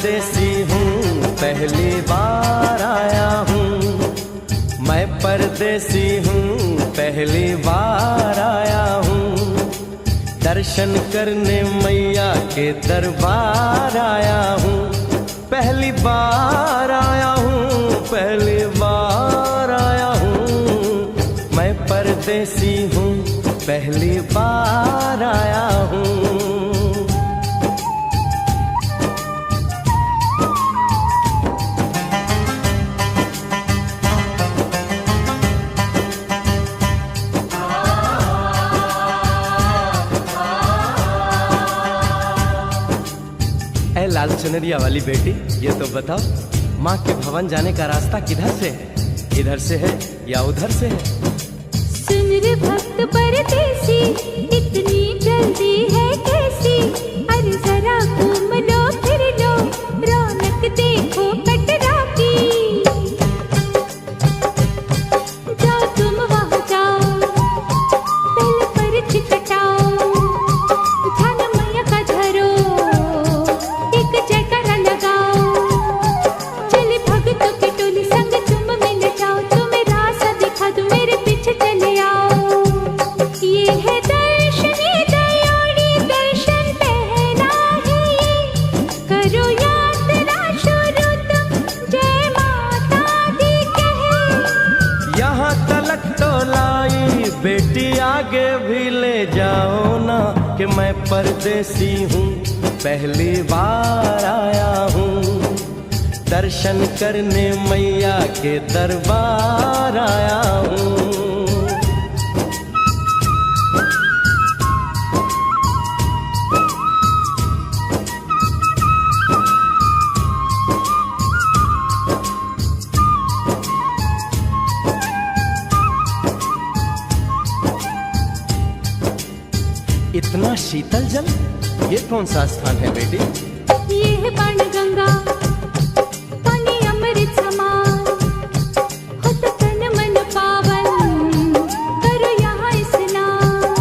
परदेसी हूँ, पहली बार आया हूँ। मैं परदेसी हूँ, पहली बार आया हूँ। दर्शन करने मैया के दरबार आया हूँ। पहली बार आया हूँ, पहली बार आया हूँ। मैं परदेसी हूँ, पहली बार आया हूँ। ऐ लाल चुनरिया वाली बेटी, ये तो बताओ, माँ के भवन जाने का रास्ता किधर से है? इधर से है या उधर से है? सुन रे भक्त परदेसी, इतनी जल्दी है कैसी? अरे जरा घूम लो फिर लो, रौनक देखो कटरा की। जाओ तुम वहाँ जाओ, पहले परिच कटाओ, ध्यान मैया का धरो, एक जयकारा लगाओ। चले भक्तों की टोली संग तुम मिल जाओ, तुम्हें रास्ता दिखा दूं, मेरे पीछे चले आओ। ये है दर्शनी दयाड़ी, दर्शन पहला है ये, करो यात्रा शुरू तुम, जय माता दी कहे। यहाँ तलक तो लाई बेटी, आगे भी ले जाओ ना, कि मैं परदेसी हूँ, पहली बार आया हूँ। दर्शन करने मैया के दरबार आया हूँ। इतना शीतल जल, ये कौन सा स्थान है बेटी? ये है बाणगंगा, पानी अमृत समान, होता तन मन पावन, करो यहाँ स्नान।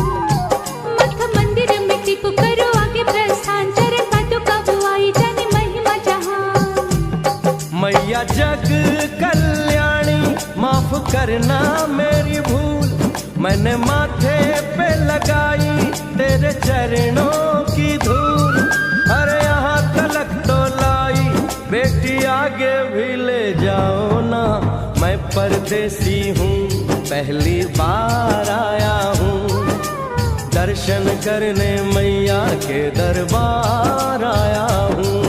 मठ मंदिर में टिको, करो आगे प्रस्थान, चरण पादुका बुआई, जाने महिमा जहान। मैया जग कल्याणी, माफ करना मेरी भूल, मैंने माथे पे लगाई तेरे चरणों की धूल। अरे यहाँ तलक तो लाई बेटी, आगे भी ले जाओ ना, मैं परदेसी हूँ, पहली बार आया हूँ। दर्शन करने मैया के दरबार आया हूँ।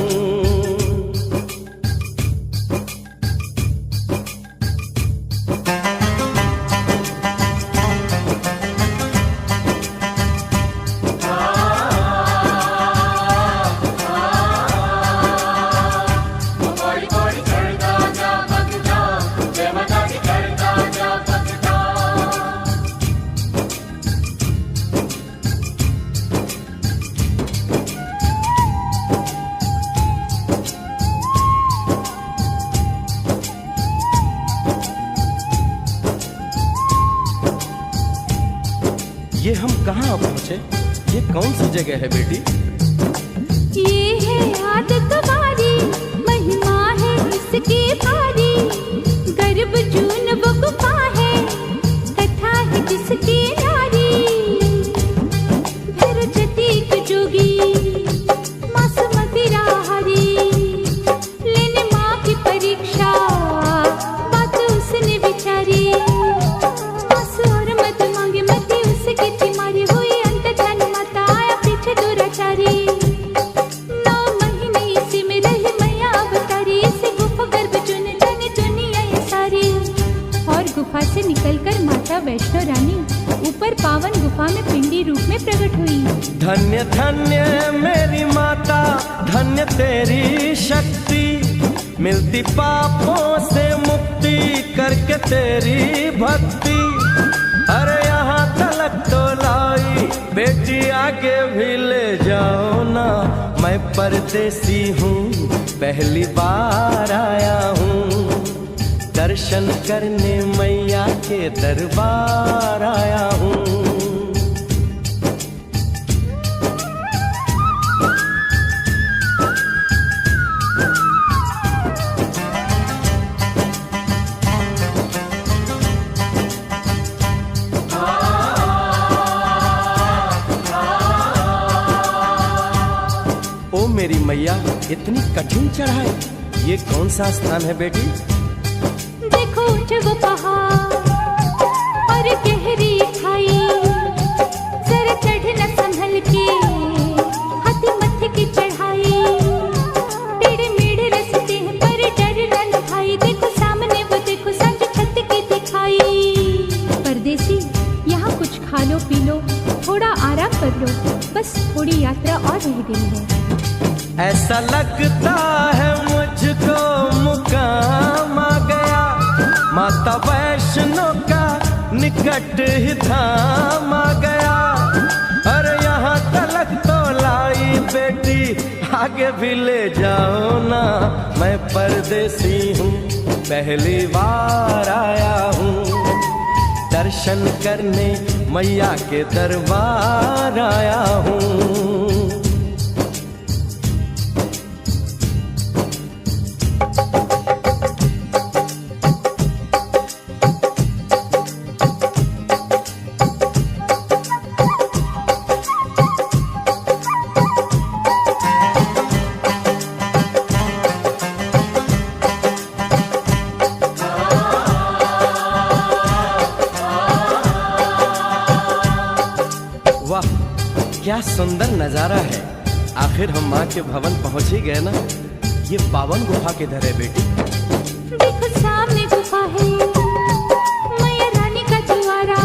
ये हम कहाँ पहुँचे? ये कौन सी जगह है बेटी? ये है आदत बारी, महिमा है इसकी भारी, गर्भ जून वो गुफा है, कथा है जिसकी नारी। भर जतीक जोगी, मासूमती राहरी, लेने माँ की परीक्षा, बात उसने विचारी। आंसू और मत मांगे, मती उसकी तिमारी, हुई अंत जान माता, आया पीछे दुराचारी। 9 महीने इसी में रही मैया अवतारी, इसी गुफा गर्भ चुन जाने दुनिया ये सारी। और गुफा से निकलकर माता वैष्णो रानी ऊपर पावन गुफा में पिंडी रूप में प्रकट हुई। धन्य धन्य मेरी माता, धन्य तेरी शक्ति, मिलती पापों से मुक्ति करके तेरी भक्ति। अरे यहाँ तलक तो लाई बेटी, आगे भी ले जाओ ना, मैं परदेसी हूँ, पहली बार आया हूँ। दर्शन करने मैया के दरबार आया हूँ। मेरी मैया, इतनी कठिन चढ़ाई, ये कौन सा स्थान है बेटी? देखो जब पहाड़ और गहरी खाई, जरा चढ़ना संभल के, हाथी मत्थे की चढ़ाई, टेढ़े मेढ़े रास्ते हैं पर डरना न भाई, देखो सामने वो देखो सांझ छत की दिखाई। परदेसी यहाँ कुछ खा लो पी लो, थोड़ा आराम कर लो, बस थोड़ी यात्रा और रह गई है। ऐसा लगता है मुझको मुकाम आ गया, माता वैष्णो का निकट ही धाम आ गया। अरे यहाँ तलक तो लाई बेटी, आगे भी ले जाओ ना, मैं परदेसी हूँ, पहली बार आया हूँ, दर्शन करने मैया के दरबार आया हूँ। वाह, क्या सुंदर नजारा है। आखिर हम माँ के भवन पहुंच ही गए ना। ये पावन गुफा किधर है बेटी? देखो सामने गुफा है, मैया रानी का द्वारा,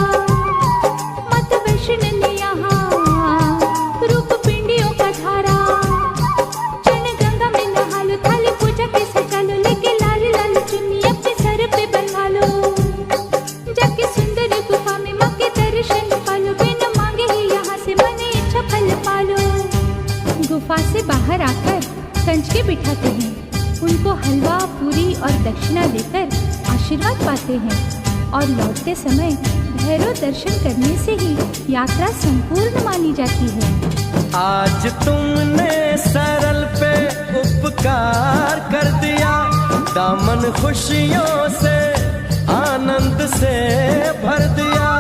माता वैष्णो ने यहाँ रूप पिंडियों का धारा। चरण गंगा में नहा लो, थाली पूजा के सजा लो, लेके लाल लाल चुन्नी अपने सर पे बनवा लो, जाके सुंदर गुफा में माँ के दर्शन पालो, बिना मांगे ही यहाँ से मने इच्छा फल पालो। गुफा से बाहर आकर कंच के बिठाते हैं, उनको हलवा पूरी और दक्षिणा देकर आशीर्वाद पाते हैं, और लौटते समय भैरव दर्शन करने से ही यात्रा संपूर्ण मानी जाती है। आज तुमने सरल पे उपकार कर दिया, दामन खुशियों से आनंद से भर दिया।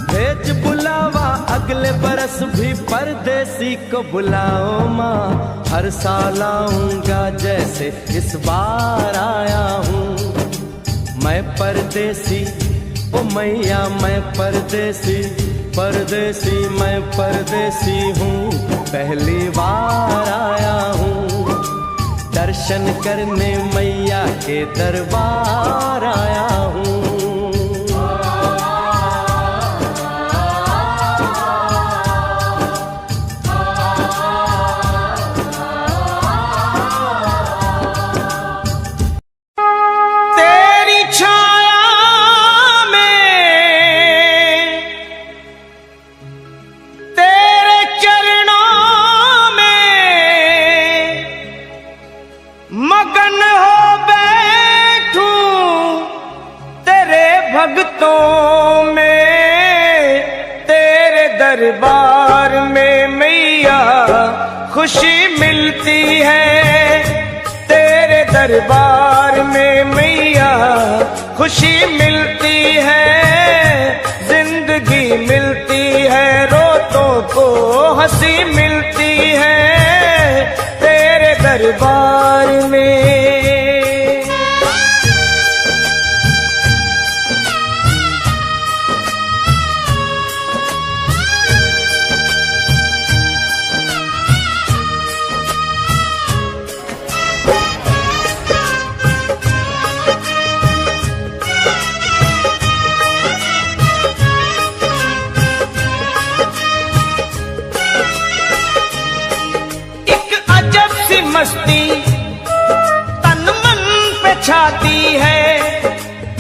भेज बुलावा अगले बरस भी परदेसी को बुलाओ माँ, हर साल आऊंगा जैसे इस बार आया हूँ। मैं परदेसी ओ मैया, मैं परदेसी, परदेसी मैं परदेसी हूँ, पहली बार आया हूँ, दर्शन करने मैया के दरबार आया हूँ। भक्तों में तेरे दरबार में मैया खुशी मिलती है, तेरे दरबार में मैया खुशी मिलती है, जिंदगी मिलती है, रोतों को हंसी मिलती है तेरे दरबार में। मस्ती तन मन पे छाती है,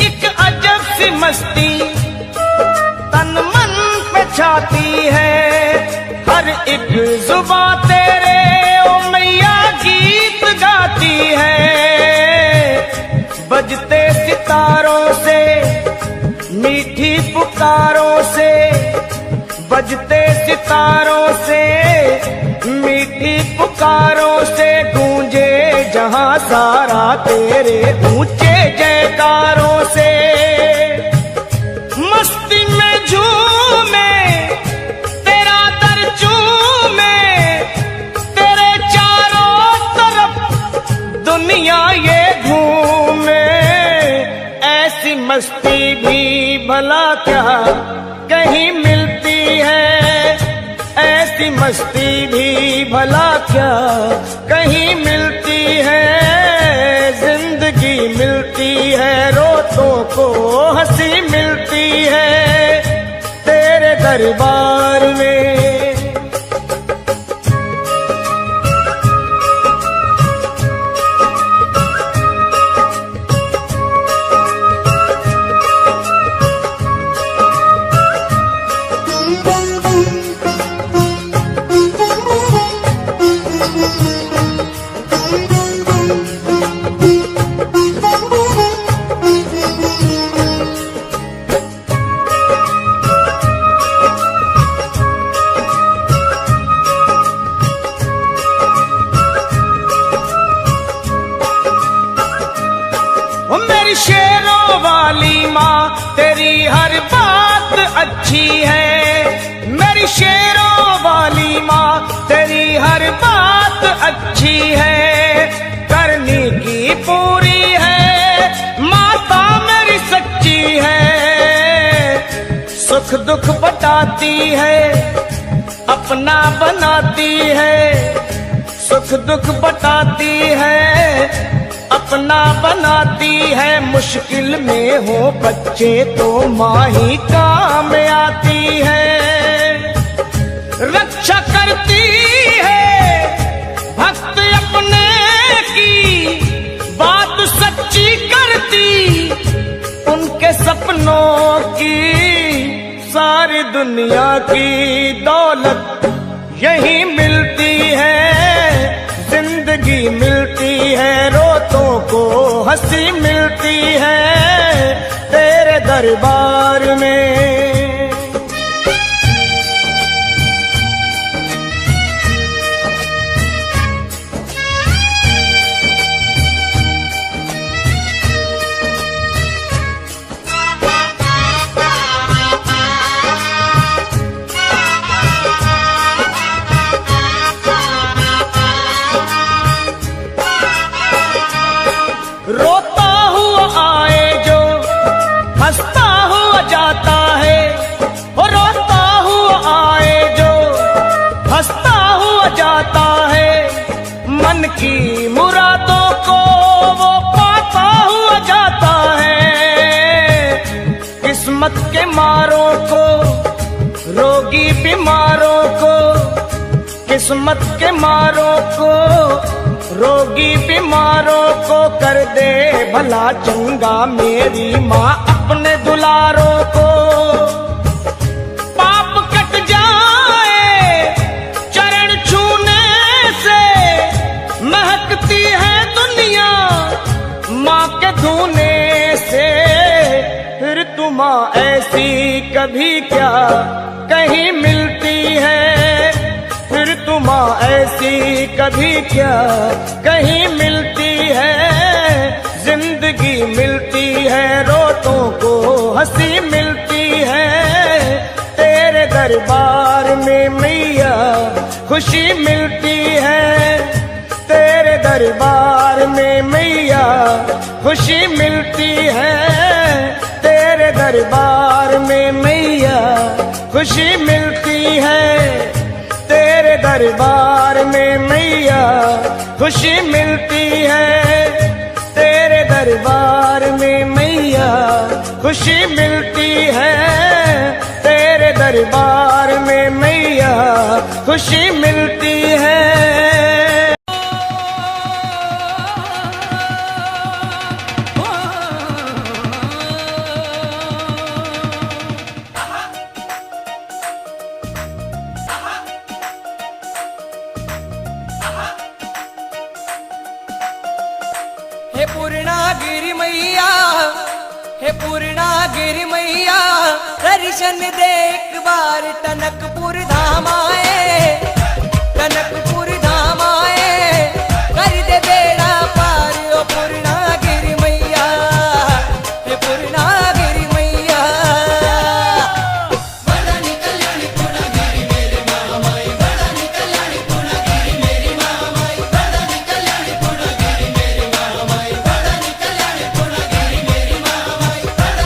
एक अजब सी मस्ती तन मन पे छाती है, हर एक जुबां तेरे ओ मैया गीत गाती है, बजते सितारों से मीठी पुकारों से, बजते सितारों से मीठी पुकारों से, गूंजे जहां सारा तेरे ऊंचे जयकारों से, मस्ती में झूमे तेरा दर चूमे, तेरे चारों मस्ती भी भला क्या कहीं मिलती है, ऐसी मस्ती भी भला क्या कहीं मिलती है। जिंदगी मिलती है रोतों को हंसी मिलती है तेरे दरबार में। शेरों वाली माँ तेरी हर बात अच्छी है, मेरी शेरों वाली माँ तेरी हर बात अच्छी है। करनी की पूरी है माता मेरी सच्ची है, सुख दुख बटाती है अपना बनाती है, सुख दुख बटाती है अपना बनाती है। मुश्किल में हो बच्चे तो माँ ही काम आती है, रक्षा करती है भक्त अपने की बात सच्ची करती, उनके सपनों की सारी दुनिया की दौलत यही मिलती है। जिंदगी मिलती है रोतों को हंसी मिलती है तेरे दरबार में। रोता हुआ आए जो हंसता हुआ जाता है, और रोता हुआ आए जो हंसता हुआ जाता है। मन की मुरादों को वो पाता हुआ जाता है, किस्मत के मारों को रोगी बीमारों को, किस्मत के मारों को रोगी बीमारों को कर दे भला चंगा मेरी माँ अपने दुलारों को। पाप कट जाए चरण छूने से, महकती है दुनिया माँ के धोने से। फिर तू माँ ऐसी कभी क्या कहीं मिलती है, फिर तू माँ ऐसी कभी क्या कहीं मिलती है। जिंदगी मिलती है रोतों को हंसी मिलती है तेरे दरबार में मैया खुशी मिलती है, तेरे दरबार में मैया खुशी मिलती है, तेरे दरबार में मैया खुशी मिलती है, तेरे दरबार में मैया खुशी मिलती है, तेरे दरबार में मैया खुशी मिलती है, तेरे दरबार में मैया खुशी मिलती है। हे पूर्णागिरि मैया, हे पूर्णागिरि मैया, दर्शन दे एक बार टनकपुर धाम आए, टनकपुर धाम आए, कर दे बेड़ा पार ओ पूर्णागिरि मैया, हे पूर्णागिरि मैया। बड़ा निकल्याणी पूर्णागिरि मेरे महामाई, बड़ा निकल्याणी पूर्णागिरि मेरी महामाई, बड़ा निकल्याणी पूर्णागिरि मेरी महामाई, बड़ा निकल्याणी पूर्णागिरि मेरी महामाई, बड़ा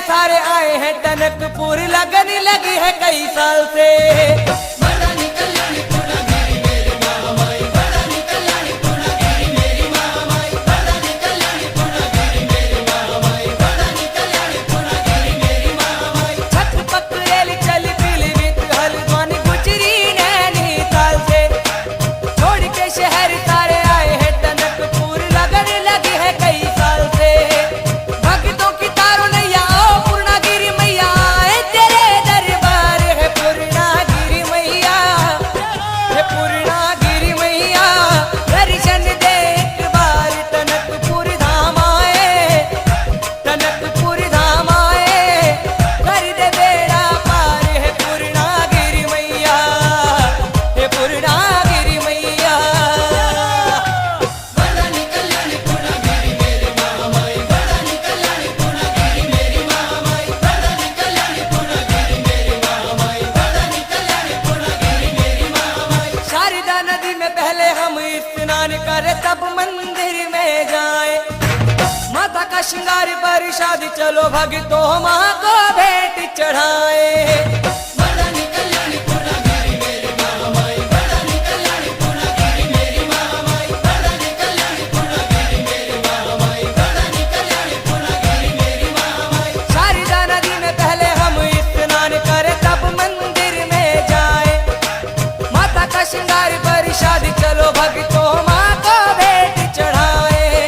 सारे आए हैं टनकपुर, लगन लगी है कई साल से। बड़ानी कल्याणी पूर्णागिरी मेरी महामाई, बड़ानी कल्याणी पूर्णागिरी मेरी महामाई, बड़ानी कल्याणी पूर्णागिरी मेरी महामाई, बड़ानी कल्याणी पूर्णागिरी मेरी महामाई। छत पकड़ेल चल पीलीभीत हल्द्वानी गुजरी नैनीताल से, छोड़ के शहर सारे आए हैं टनकपुर, लगन लगी है कई साल से। भक्तों की तारो नैया ओ पूर्णागिरी मैया, आए तेरे दरबार है पूर्णागिरी मैया, है पूर्णागिरी मैया। दर्शन दे एक बार टनकपुर धाम आए, टनकपुर धाम आए, कर दे बेड़ा पार है पूर्णागिरी मैया, है पूर्णागिरी मैया। बड़ानी कल्याणी पूर्णागिरी मेरी महामाई, बड़ानी कल्याणी पूर्णागिरी मेरी महामाई, बड़ानी कल्याणी पूर्णागिरी मेरी महामाई, बड़ानी कल्याणी पूर्णागिरी मेरी महामाई। शारदा नदी में पहले हम स्नान करें तब मंदिर में जाए, माता का श्रृंगार पर शादी चलो भक्तों माँ को भेंट चढ़ाए। बड़ानी कल्याणी पूर्णागिरी मेरी महामाई, बड़ानी कल्याणी पूर्णागिरी मेरी महामाई, बड़ानी कल्याणी पूर्णागिरी मेरी महामाई, बड़ानी कल्याणी पूर्णागिरी मेरी महामाई। शारदा नदी में पहले हम स्नान करें तब मंदिर में जाए, माता का श्रृंगार पर शादी चलो भक्तों माँ को भेंट चढ़ाए।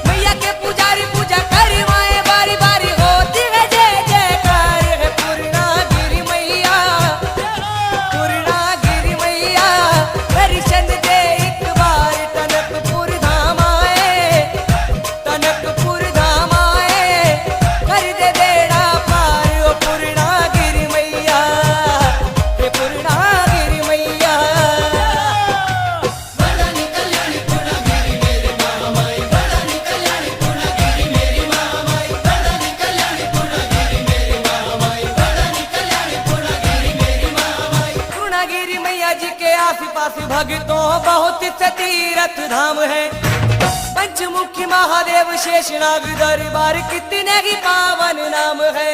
मैया के पुजारी पूजा करवाए, बारी बारी होती है जय जयकार है पूर्णागिरी मैया, पूर्णागिरी मैया। दर्शन दे एक बार टनकपुर धाम आए, टनकपुर धाम आए, कर दे बेड़ा पार ओ पूर्णागिरी मैया, हे पूर्णागिरी मैया। बड़ानी कल्याणी पूर्णागिरी मेरी महामाई, बड़ानी कल्याणी पूर्णागिरी मेरी महामाई, बड़ानी कल्याणी पूर्णागिरी मेरी महामाई, बड़ानी कल्याणी पूर्णागिरी मेरी महामाई। पूर्णागिरी मैया जी के आस पास भक्तों बहुत से तीर्थ धाम है, पंचमुखी महादेव शेषनाग दरबार कितने ही पावन नाम है।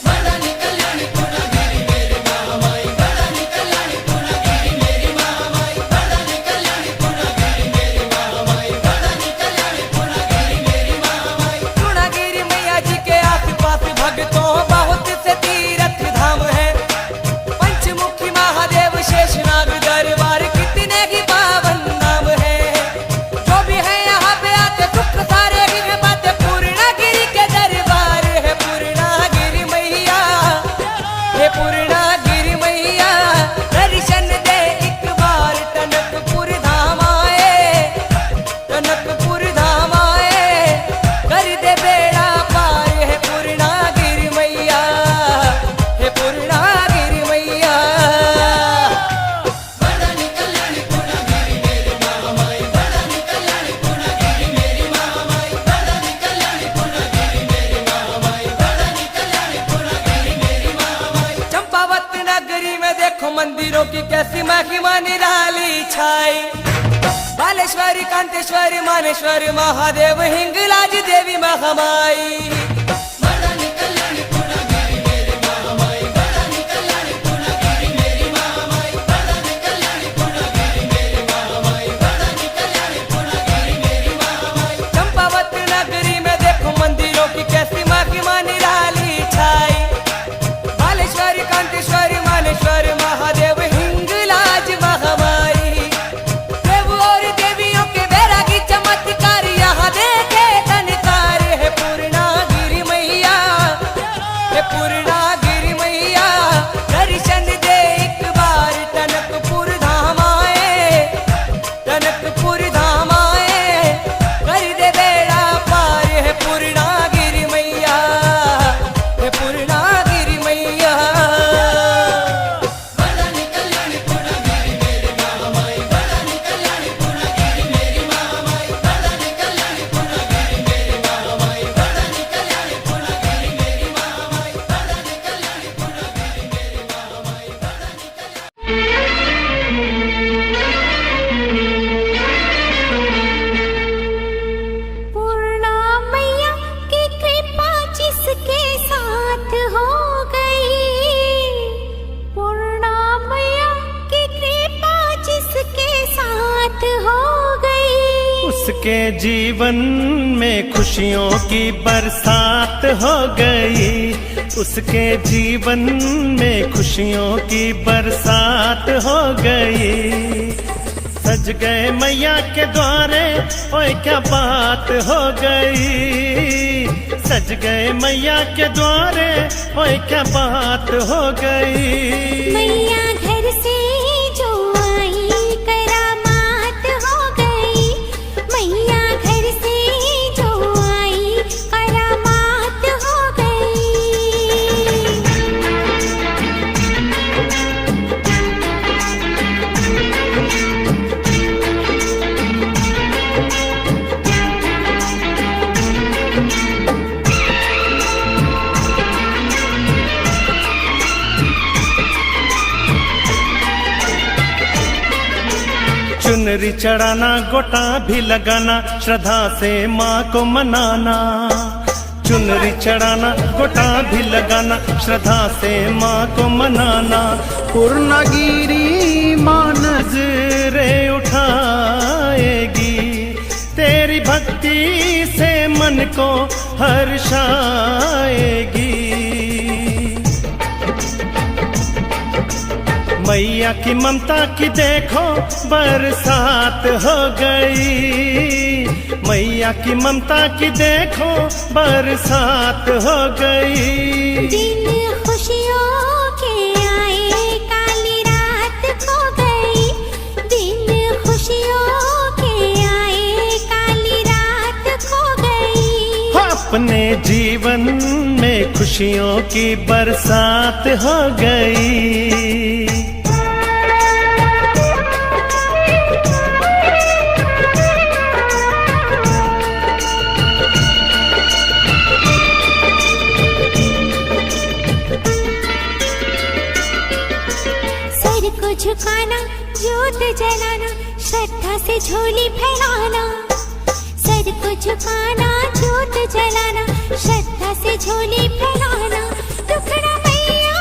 बड़ानी कल्याणी पूर्णागिरी मेरी महामाई, बड़ानी कल्याणी पूर्णागिरी मेरी महामाई, बड़ानी कल्याणी पूर्णागिरी मेरी महामाई, बड़ानी कल्याणी पूर्णागिरी मेरी महामाई। पूर्णागिरी मैया जी के आस पास भक्तों बहुत से तीर्थ धाम है, पंचमुखी महादेव शेषनाग दरबार कितने ही पावन नाम है। जो भी है यहाँ पे आते दुख सारे ही बातें पूर्णागिरी के दरबार है पूर्णागिरी मैया, हे पूर्णागिरी मैया। दर्शन दे एक बार टनकपुर धाम आए, टनकपुर धाम आए, कर दे बेड़ा पार है पूर्णागिरी मैया, हे पूर्णागिरी मैया। बड़ानी कल्याणी पूर्णागिरी मेरी महामाई, बड़ानी कल्याणी पूर्णागिरी मेरी महामाई, बड़ानी कल्याणी पूर्णागिरी मेरी महामाई, बड़ानी कल्याणी पूर्णागिरी मेरी महामाई। चंपावत नगरी में देखो मंदिरों की कैसी महिमा निराली छाई, बालेश्वरी कांतेश्वरी मानेश्वरी महादेव हिंगलाज देवी महामाई। बड़ानी कल्याणी पूर्णागिरी मेरी महामाई, बड़ानी कल्याणी पूर्णागिरी मेरी महामाई, बड़ानी कल्याणी पूर्णागिरी मेरी महामाई, बड़ानी कल्याणी पूर्णागिरी मेरी महामाई। चंपावत नगरी में देखो मंदिरों की कैसी महिमा निराली छाई, बालेश्वरी कांतेश्वरी मानेश्वरी महादेव हिंगलाज महामाई। देव और देवियों के बैरागी चमत्कार यहाँ देखे धनकार है पूर्णागिरी उसके जीवन में खुशियों की बरसात हो गई, उसके जीवन में खुशियों की बरसात हो गई। सज गए मैया के द्वारे, ओए क्या बात हो गई। सज गए मैया के द्वारे, ओए क्या बात हो गई। मैया घर से जो आई करामात हो गई, मैया घर से जो आई करामात हो गई। चुनरी चढ़ाना, गोटा भी लगाना, श्रद्धा से माँ को मनाना। चुनरी चढ़ाना, गोटा भी लगाना, श्रद्धा से माँ को मनाना। पूर्णागिरी माँ नजरे उठाएगी, तेरी भक्ति से मन को हर्षाएगी। मैया की ममता की देखो बरसात हो गई, मैया की ममता की देखो बरसात हो गई। दिन खुशियों के आए काली रात खो गई, दिन खुशियों के आए काली रात खो गई। अपने जीवन में खुशियों की बरसात हो गई। झुकाना, ज्योत जलाना, श्रद्धा से झोली फैलाना। सर को झुकाना, ज्योत जलाना, श्रद्धा से झोली फैलाना। दुखड़ा मैया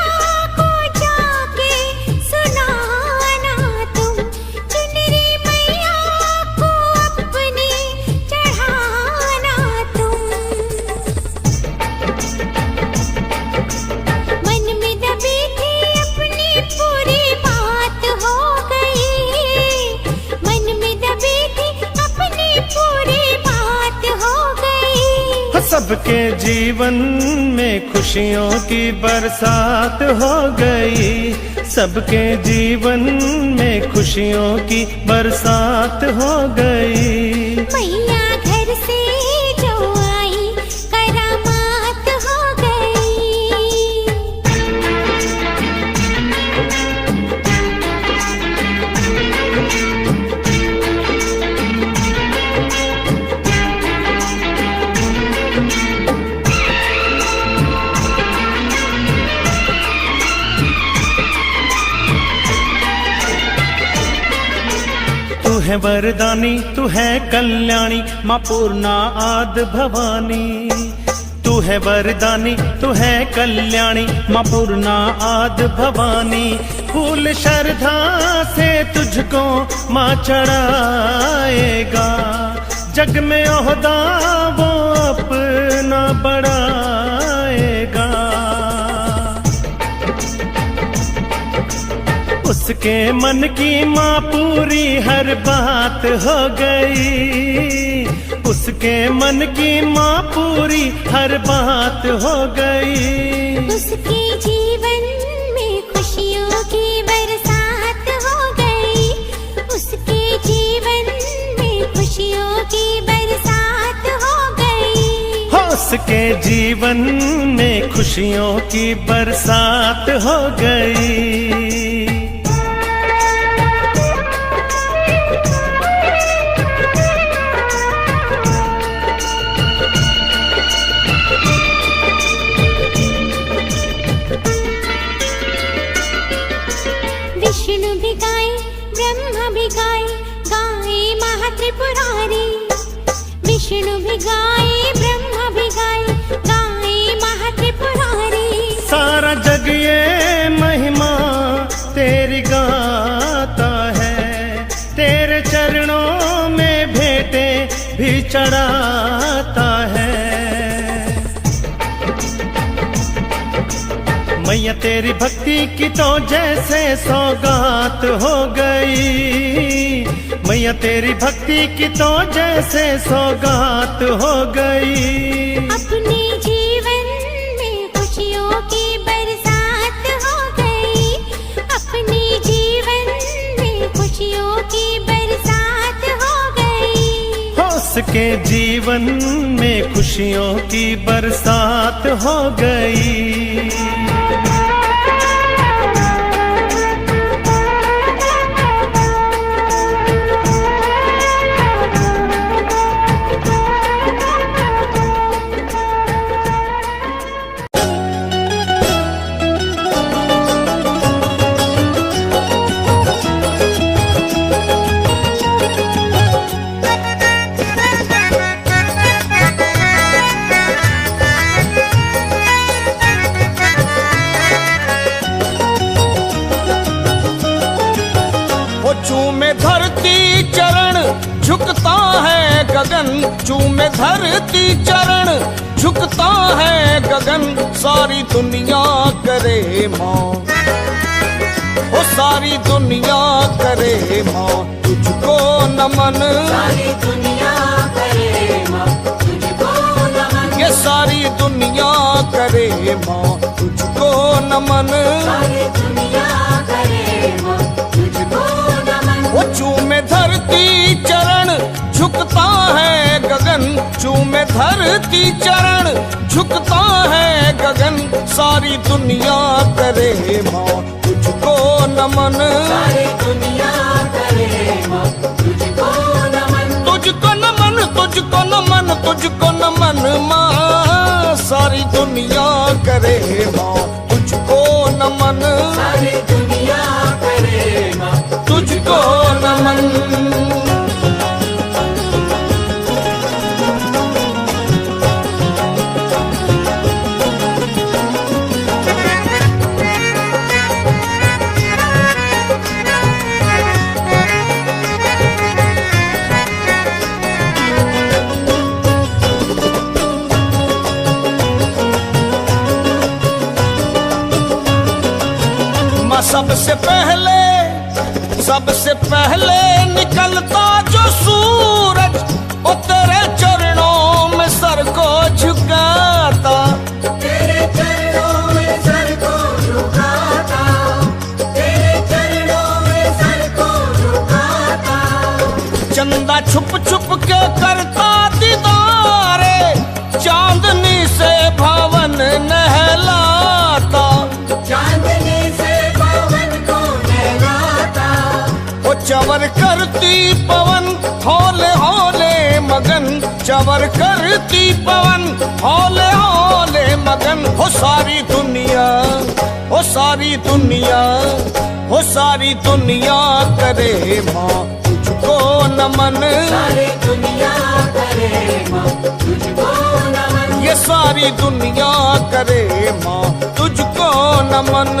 को जाके सुनाना तुम, चुनरी मैया को अपनी चढ़ाना तुम। मन में दबी थी अपनी पूरी बात हो गई, मन में दबी थी अपनी पूरी बात हो गई। सबके जीवन में खुशियों की बरसात हो गई, सबके जीवन में खुशियों की बरसात हो गई। मैया घर से जो आई करामात हो गई। तू है वरदानी, तू है कल्याणी, माँ पूर्णा आद भवानी। तू है वरदानी, तू है कल्याणी, माँ पूर्णा आद भवानी। फूल श्रद्धा से तुझको माँ चढ़ाएगा, जग में ओहदा वो अपना बढ़ाएगा। उसके मन की माँ पूरी हर बात हो गई, उसके मन की माँ पूरी हर बात हो गई। उसके जीवन में खुशियों की बरसात हो गई, उसके जीवन में खुशियों की बरसात हो गई। उसके जीवन में खुशियों की बरसात हो गई। विष्णु भी गाए, ब्रह्मा भी गाए, गाए महात्रिपुरारी। विष्णु भी गाए, ब्रह्मा भी गाए, गाए महात्रिपुरारी। सारा जग ये महिमा तेरी गाता है, तेरे चरणों में भेंटे चढ़ाता है। मैया तेरी भक्ति की तो जैसे सौगात हो गई, मैया तेरी भक्ति की तो जैसे सौगात हो गई। अपने जीवन में खुशियों की बरसात हो गई, अपने जीवन में खुशियों की बरसात हो गई। हो उसके जीवन में खुशियों की बरसात हो गई। चूमे धरती चरण झुकता है गगन, चूमे धरती चरण झुकता है गगन। सारी दुनिया करे माँ, वो सारी दुनिया करे माँ तुझको नमन। सारी दुनिया करे माँ तुझको नमन, ये सारी दुनिया करे माँ तुझको नमन। सारी दुनिया करे माँ तुझको नमन। वो चूमे धरती चरण झुकता है गगन, चूमे धरती चरण झुकता है गगन। सारी दुनिया करे माँ तुझको नमन। सारी दुनिया करे माँ तुझको नमन, तुझको नमन, तुझको नमन, तुझको नमन माँ। सारी दुनिया करे माँ तुझको नमन। सारी दुनिया करे माँ तुझको नमन। सबसे पहले निकलता जो सूरज, वो तेरे चरणों में सर को झुकाता। तेरे चरणों में सर को झुकाता, तेरे चरणों में सर को झुकाता। चंदा छुप छुप के करता दीदारे, चांदनी से भवन नहलाता। चांदनी से भवन को नहलाता। वो चवर करती पवन हौले हौले मगन, चवर करती पवन हौले हौले मगन। हो सारी दुनिया, हो सारी दुनिया, हो सारी दुनिया करे माँ तुझको नमन। सारी दुनिया करे माँ तुझको नमन, ये सारी दुनिया करे माँ तुझको नमन।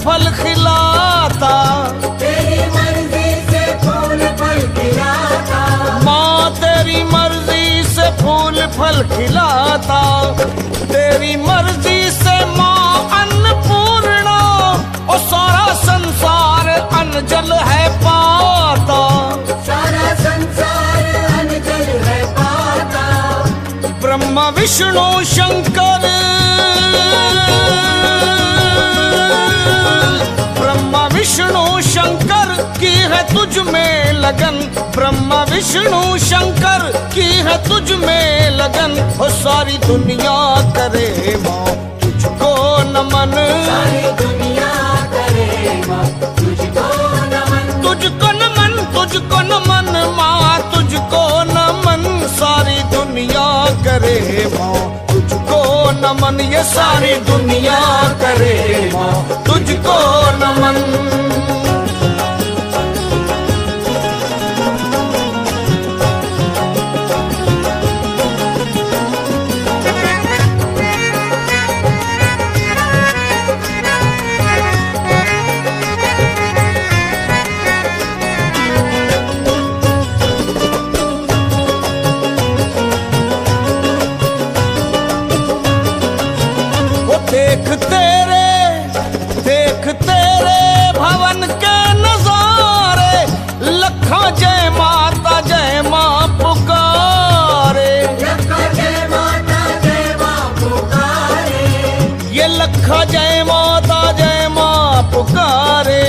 फल खिलाता, तेरी मर्जी से फूल फल खिलाता। माँ तेरी मर्जी से फूल फल खिलाता। तेरी मर्जी से माँ अन्नपूर्णा, और सारा संसार अन्न जल है पाता। सारा संसार अन्न जल है पाता। ब्रह्मा विष्णु शंकर, ब्रह्मा विष्णु शंकर की है तुझ में लगन। ब्रह्मा विष्णु शंकर की है तुझ में लगन। हो सारी दुनिया करे माँ तुझको नमन। सारी दुनिया करे माँ तुझको नमन, तुझको नमन, तुझको नमन माँ तुझको नमन। माँ तुझको नमन, ये सारी दुनिया करे माँ तुझको नमन। देख तेरे भवन के नजारे, लखा जय माता जय माँ पुकारे, जय माता जय माँ पुकारे, ये लखा जय माता जय माँ पुकारे।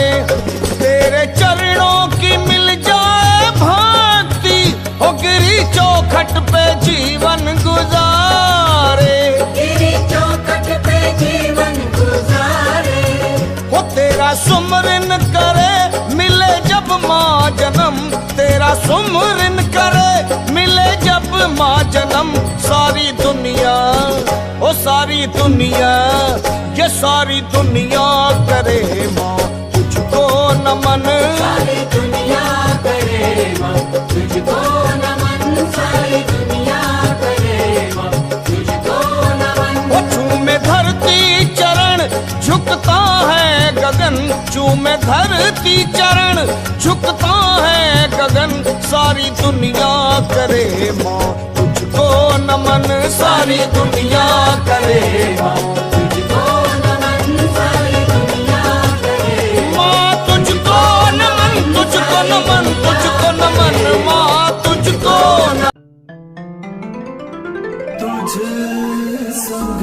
तेरे चरणों की मिल जाए भक्ति, हो गिरी चौखट पे जीवन गुजारे, गिरी चौखट पे जीवन गुजारे। वो तेरा सुमरन करे मिले जब माँ जन्म, तेरा सुमरन करे मिले जब माँ जन्म। सारी दुनिया ओ सारी दुनिया, ये सारी दुनिया करे माँ तुझको नमन, सारी दुनिया करे माँ तुझको नमन, सारी दुनिया करे माँ तुझको नमन। वो चूमे धरती चरण झुकता है गगन, चूमे धरती चरण झुकता है गगन। सारी दुनिया करे माँ तुझको नमन, सारी दुनिया करे माँ तुझको नमन, सारी दुनिया करे माँ तुझको नमन, तुझको नमन, तुझको नमन माँ तुझको नमन। तुझ संग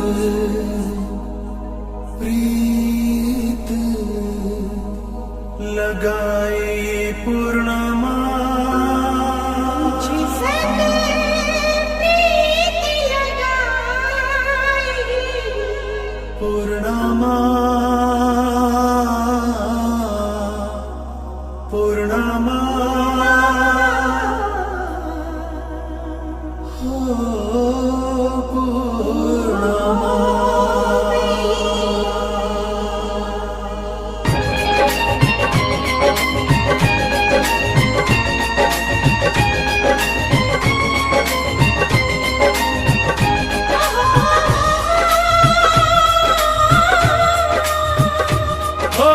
प्रीत लगाई पूर्णिमा, पूर्णिमा पूर्णिमा हो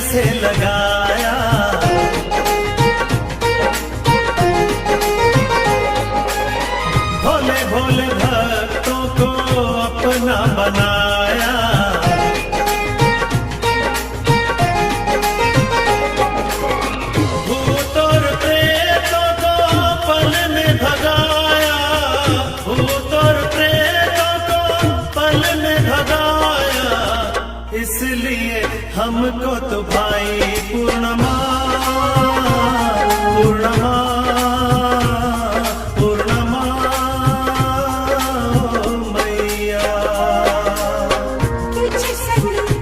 से लगाया, भोले भोले भक्तों को अपना बनाया। भूत और प्रेतों को पल में भगाया, भूत और प्रेतों को पल में भगाया। इसलिए हमको तो भाई पूर्णिमा पूर्णिमा पूर्णिमा मैया तुझ संग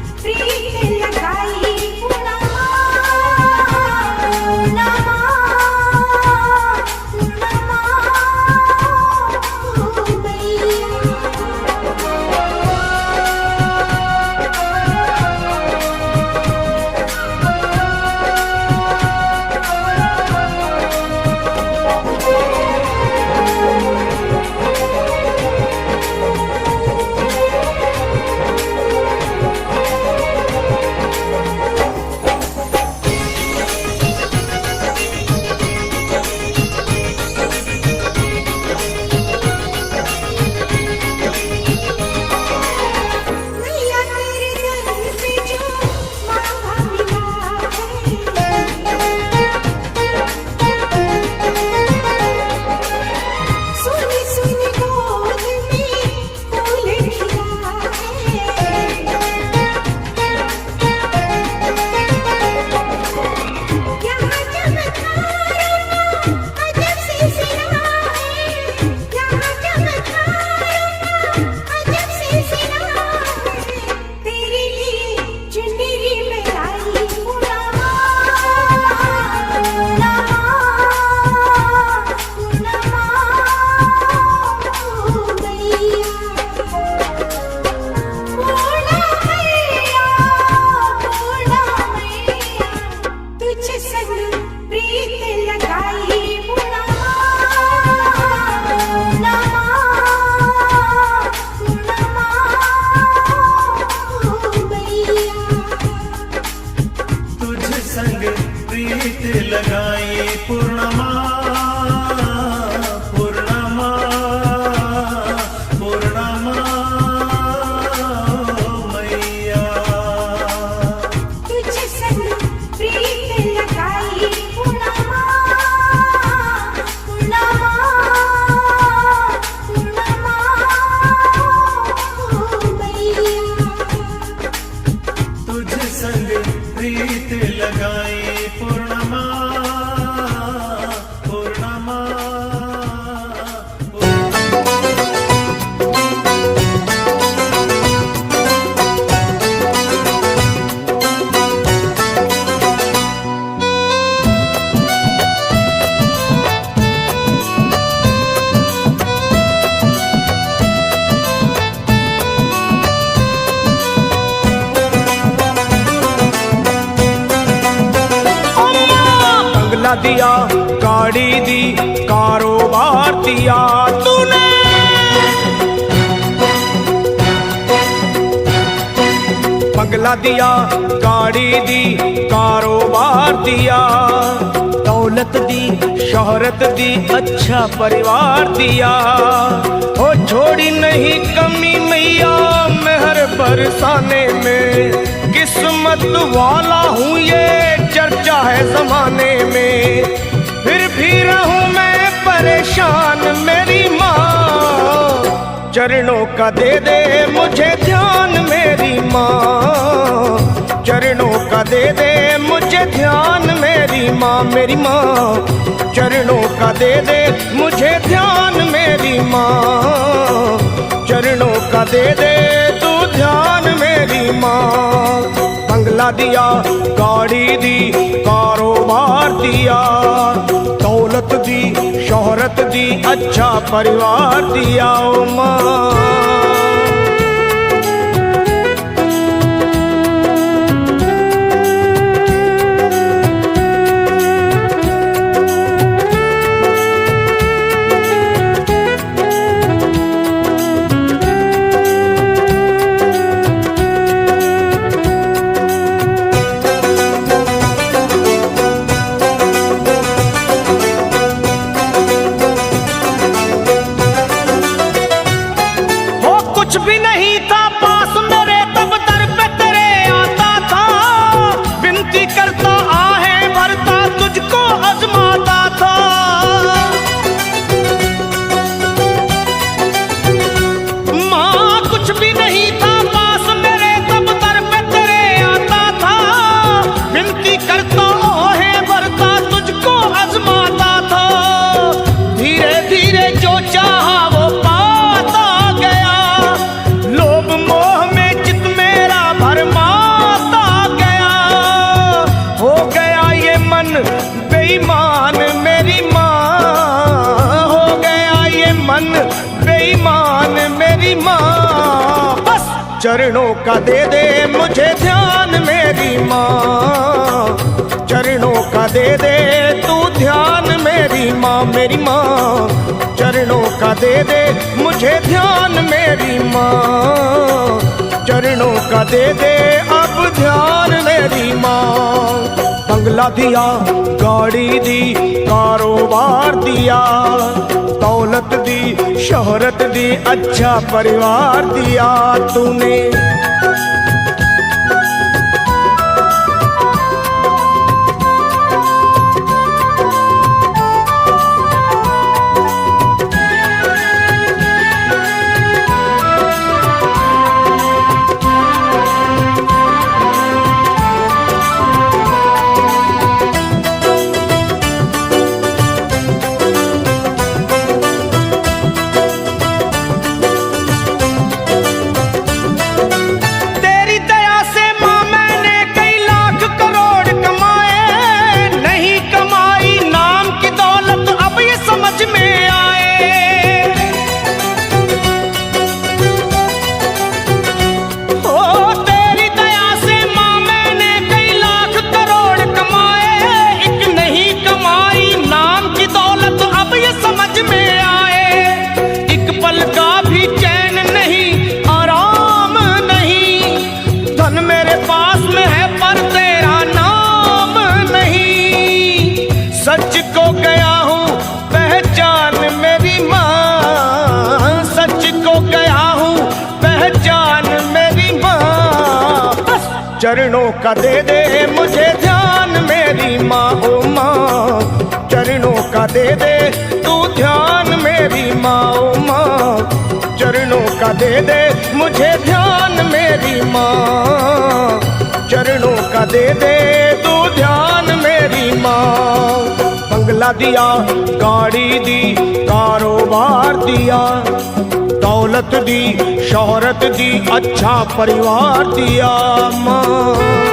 संग प्रीत लगाई पुनमा मैया तुझ संग प्रीत लगाई पूर्णमा पूर्णमा पूर्णमा मैया तुझ संग प्रीत लगाई पुनमा मैया तुझ संग प्रीत लगाई पूर्णमा पूर्णमा बंगला दिया गाड़ी दी कारोबार दिया तूने बंगला दिया गाड़ी दी कारोबार दिया दौलत दी शोहरत दी अच्छा परिवार दिया ओ छोड़ी नहीं कमी मैया मेहर बरसाने में किस्मत वाला हूँ ये चर्चा है जमाने में फिर भी रहूं मैं परेशान मेरी माँ चरणों का दे दे मुझे ध्यान मेरी माँ चरणों का दे दे मुझे ध्यान मेरी माँ चरणों का दे दे मुझे ध्यान मेरी माँ चरणों का दे दे तू ध्यान मेरी माँ बंगला दिया गाड़ी दी कारोबार दिया दौलत दी शोहरत दी अच्छा परिवार दिया ओ माँ कुछ भी नहीं था पास मेरे तब दर पे तेरे आता था विनती करता आहें भरता तुझको आजमाता था माँ कुछ भी नहीं था पास मेरे तब दर पे तेरे आता था विनती करता आहें भरता तुझको आजमाता था धीरे धीरे जो चाहा वो पाता गया लोभ मोह में चित मेरा भरमाता गया हो गया ये मन बेईमान मेरी माँ हो गया ये मन बेईमान मेरी माँ बस चरणों का दे दे मुझे ध्यान मेरी माँ चरणों का दे दे तू ध्यान मेरी माँ चरणों का दे दे मुझे ध्यान मेरी माँ चरणों का दे दे अब ध्यान मेरी माँ बंगला दिया गाड़ी दी कारोबार दिया दौलत दी शोहरत दी अच्छा परिवार दिया तूने सच को गया हूँ पहचान मेरी माँ, सच को गया हूँ पहचान मेरी माँ। बस चरणों का दे दे मुझे ध्यान मेरी माँ, ओ माँ चरणों का दे दे तू ध्यान मेरी माँ, ओ माँ चरणों का दे दे मुझे ध्यान मेरी माँ, चरणों का दे दे तू ध्यान मेरी माँ। बंगला दिया, गाड़ी दी, कारोबार दिया, दौलत दी, शोहरत दी, अच्छा परिवार दिया माँ।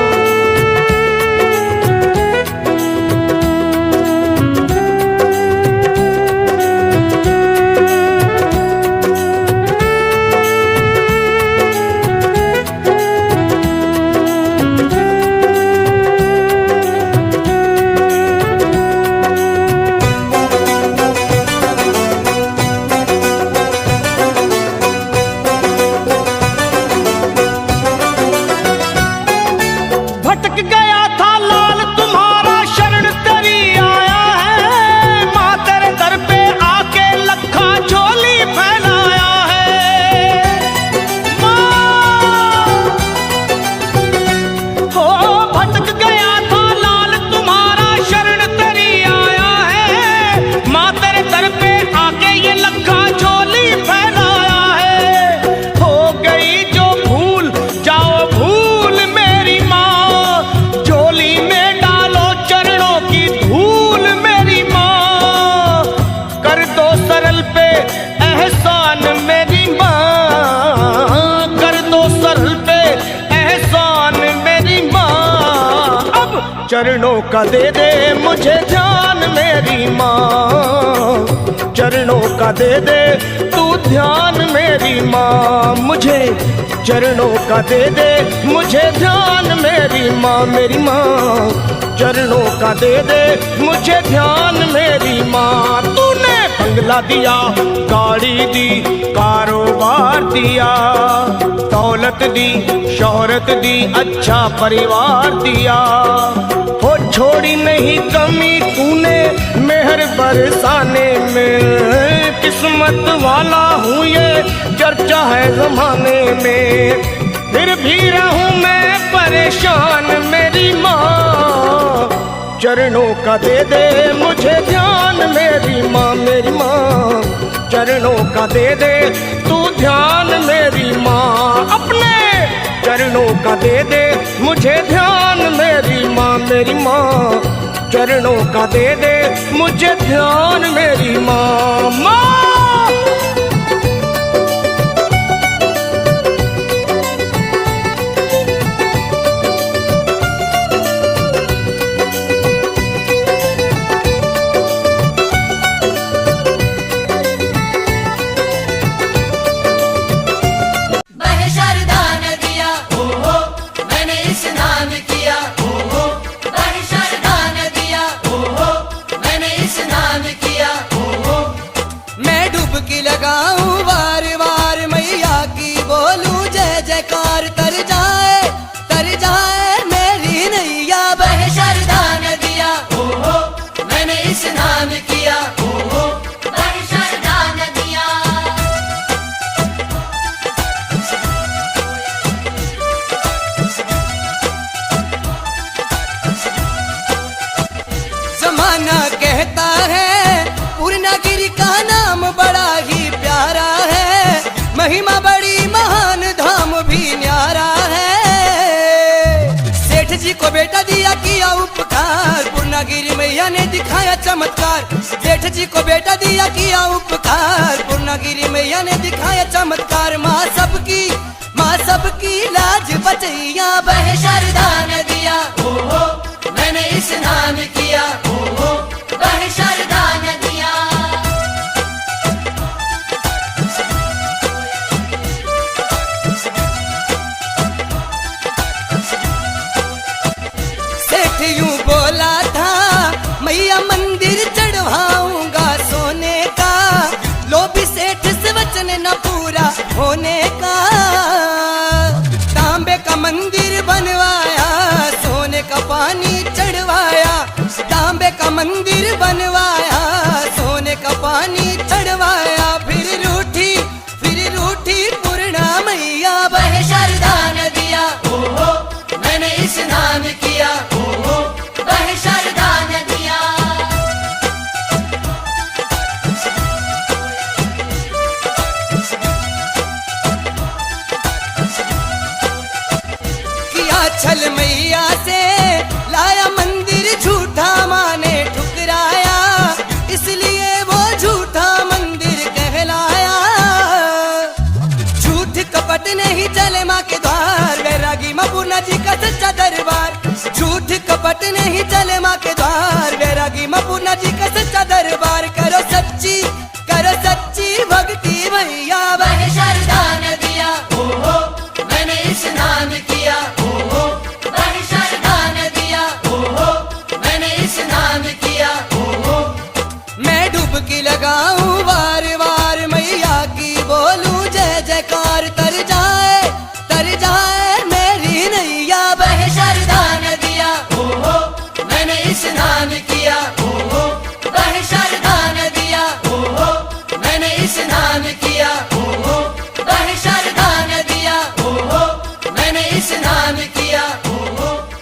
चरणों का दे दे मुझे ध्यान मेरी माँ, चरणों का दे दे तू ध्यान मेरी माँ, मुझे चरणों का दे दे मुझे ध्यान मेरी माँ, मेरी माँ चरणों का दे दे मुझे ध्यान मेरी माँ। तूने बंगला दिया, गाड़ी दी, कारोबार दिया, दौलत दी, शोहरत दी, अच्छा परिवार दिया, हो छोड़ी नहीं कमी तूने मेहर बरसाने में, किस्मत वाला हूँ ये चर्चा है जमाने में, फिर भी रहूँ मैं परेशान मेरी माँ, चरणों का दे दे मुझे ध्यान मेरी माँ, मेरी माँ चरणों का दे दे तू ध्यान मेरी माँ, अपने चरणों का दे दे मुझे ध्यान मेरी माँ, मेरी माँ चरणों का दे दे मुझे ध्यान मेरी माँ, माँ। लगाऊं वार वार मैया की बोलूं जय जयकार, तर जाए मेरी नैया बह शारदा नदिया, ओहो मैंने स्नान किया, ओहो बह शारदा नदिया। जमाना कहता है पूर्णागिरि का नाम बड़ा ही प्यारा है, महिमा बड़ी महान धाम भी न्यारा है। सेठ जी को बेटा दिया किया उपकार, पूर्णागिरि मैया ने दिखाया चमत्कार, सेठ जी को बेटा दिया किया उपकार, पूर्णागिरि मैया ने दिखाया चमत्कार। माँ सबकी लाज बचैया बह शारदा नदिया, ओहो मैंने स्नान किया, ओहो बह शारदा नदिया। सेठ यूं बोला था मैया मंदिर चढ़वाऊंगा सोने का, लोभी सेठ से वचन न पूरा होने का। तांबे का मंदिर बनवाया, सोने का पानी चढ़वाया, तांबे का मंदिर इतने ही चले माँ के द्वार। बैरागी माँ पूर्णा जी का सच्चा दरबार। करो सच्ची भक्ति भैया। वह शारदा नदिया ओहो मैंने स्नान किया ओहो वह शारदा नदिया ओहो मैंने स्नान किया।